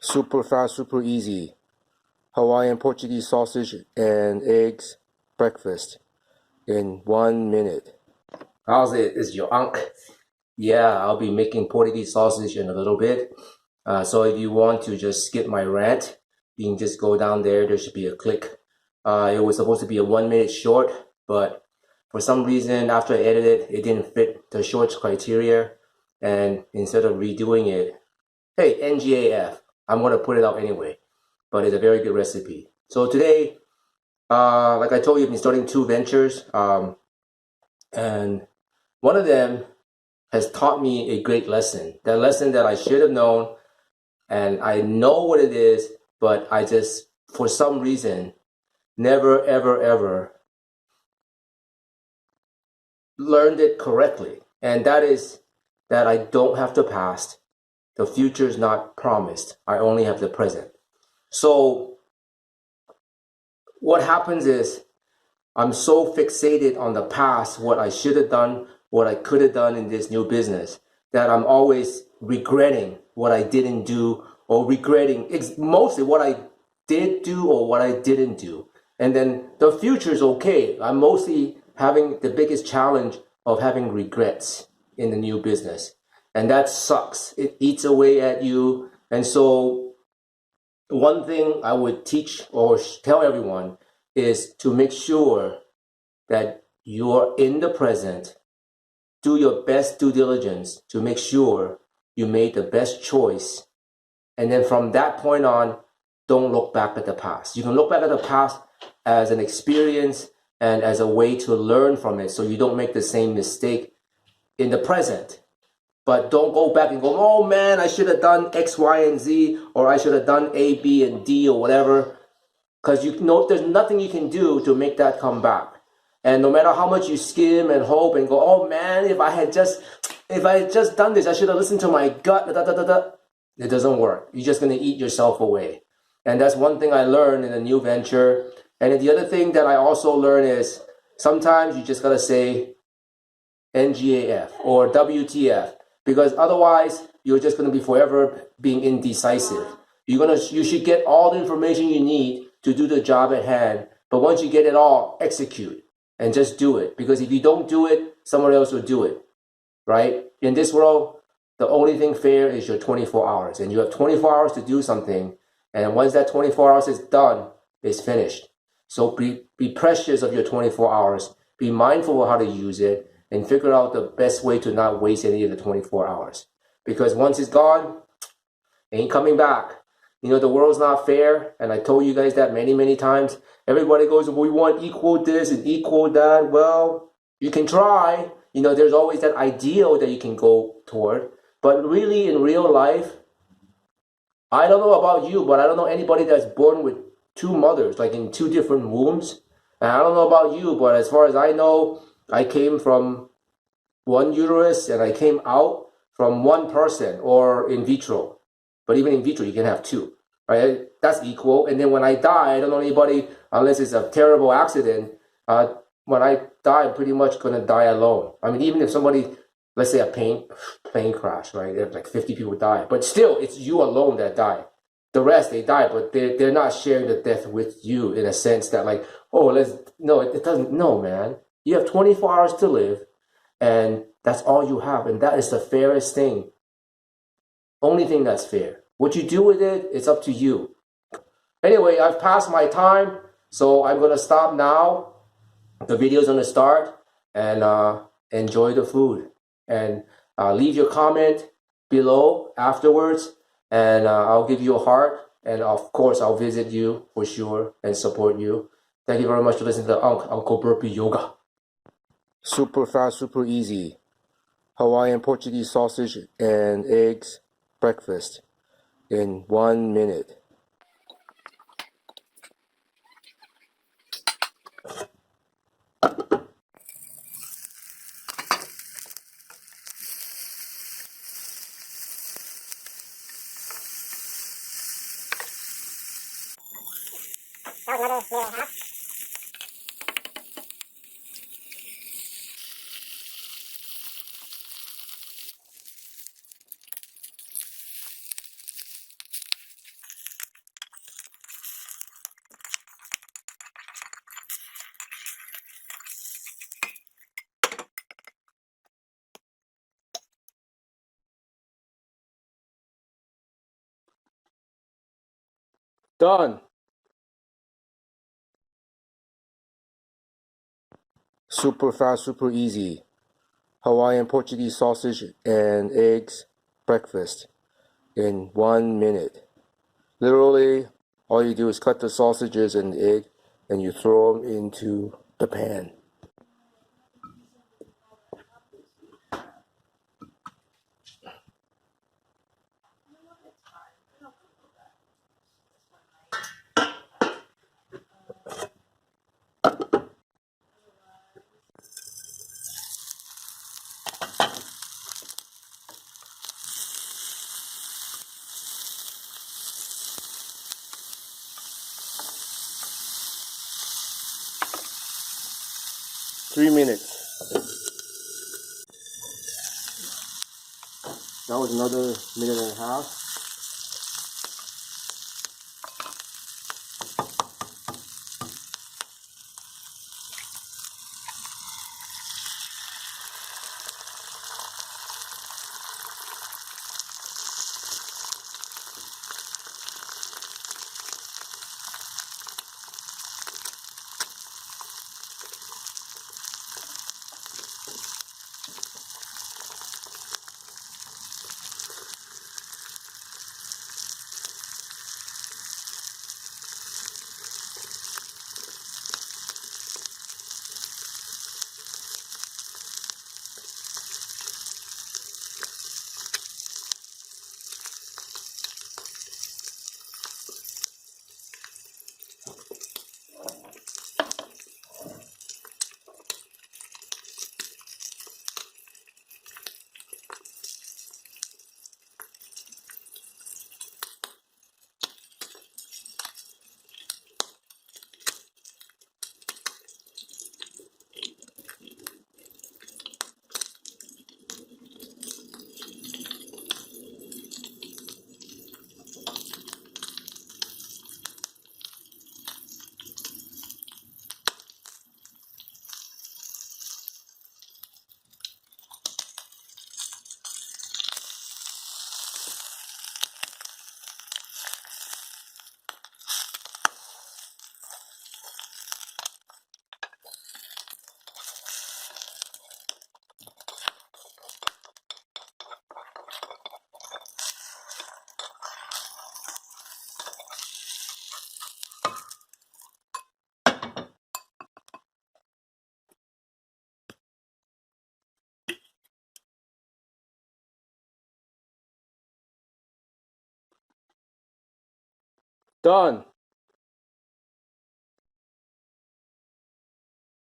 Super fast, super easy. Hawaiian Portuguese sausage and eggs breakfast in 1 minute. How's it? It's your unc. Yeah, I'll be making Portuguese sausage in a little bit. So if you want to just skip my rant, you can just go down there. There should be a click. It was supposed to be a 1 minute short, but for some reason, after I edited it didn't fit the shorts criteria. And instead of redoing it, hey, NGAF, I'm going to put it out anyway. But it's a very good recipe. So today, like I told you, I've been starting 2 ventures. And one of them has taught me a great lesson. That lesson that I should have known, and I know what it is, but I just, for some reason, never, ever, ever learned it correctly. And that is that I don't have the past. The future is not promised. I only have the present. So what happens is I'm so fixated on the past, what I should have done, what I could have done in this new business, that I'm always regretting what I didn't do, or regretting mostly what I did do or what I didn't do. And then the future is okay. I'm mostly having the biggest challenge of having regrets in the new business. And that sucks. It eats away at you. And so one thing I would teach or tell everyone is to make sure that you're in the present. Do your best due diligence to make sure you made the best choice. And then from that point on, don't look back at the past. You can look back at the past as an experience and as a way to learn from it so you don't make the same mistake in the present. But don't go back and go, oh man, I should have done X, Y, and Z, or I should have done A, B, and D, or whatever. Because you know there's nothing you can do to make that come back. And no matter how much you skim and hope and go, oh man, if I had just done this, I should have listened to my gut, it doesn't work. You're just going to eat yourself away. And that's one thing I learned in a new venture. And then the other thing that I also learned is sometimes you just got to say NGAF or WTF, because otherwise you're just going to be forever being indecisive. You should get all the information you need to do the job at hand. But once you get it all, execute and just do it. Because if you don't do it, someone else will do it, right? In this world, the only thing fair is your 24 hours. And you have 24 hours to do something. And once that 24 hours is done, it's finished. So be precious of your 24 hours. Be mindful of how to use it and figure out the best way to not waste any of the 24 hours. Because once it's gone, it ain't coming back. You know, the world's not fair. And I told you guys that many, many times. Everybody goes, well, we want equal this and equal that. Well, you can try. You know, there's always that ideal that you can go toward. But really, in real life, I don't know about you, but I don't know anybody that's born with 2 mothers, like in 2 different wombs. And I don't know about you, but as far as I know, I came from 1 uterus and I came out from 1 person, or in vitro. But even in vitro, you can have 2, right? That's equal. And then when I die, I don't know anybody, unless it's a terrible accident. When I die, I'm pretty much going to die alone. I mean, even if somebody, let's say a plane crash, right? There's like 50 people die. But still, it's you alone that die. The rest, they die, but they're not sharing the death with you in a sense that like, oh, no, it doesn't, no, man. You have 24 hours to live, and that's all you have. And that is the fairest thing. Only thing that's fair. What you do with it, it's up to you. Anyway, I've passed my time, so I'm going to stop now. The video's going to start, and enjoy the food. And leave your comment below afterwards, and I'll give you a heart. And of course, I'll visit you for sure and support you. Thank you very much for listening to Uncle Burpee Yoga. Super fast, super easy. Hawaiian Portuguese sausage and eggs breakfast in 1 minute. That was another minute and a half. Done. Super fast, super easy. Hawaiian Portuguese sausage and eggs breakfast in 1 minute. Literally, all you do is cut the sausages and the egg and you throw them into the pan. .3 minutes. That was another minute and a half. Done.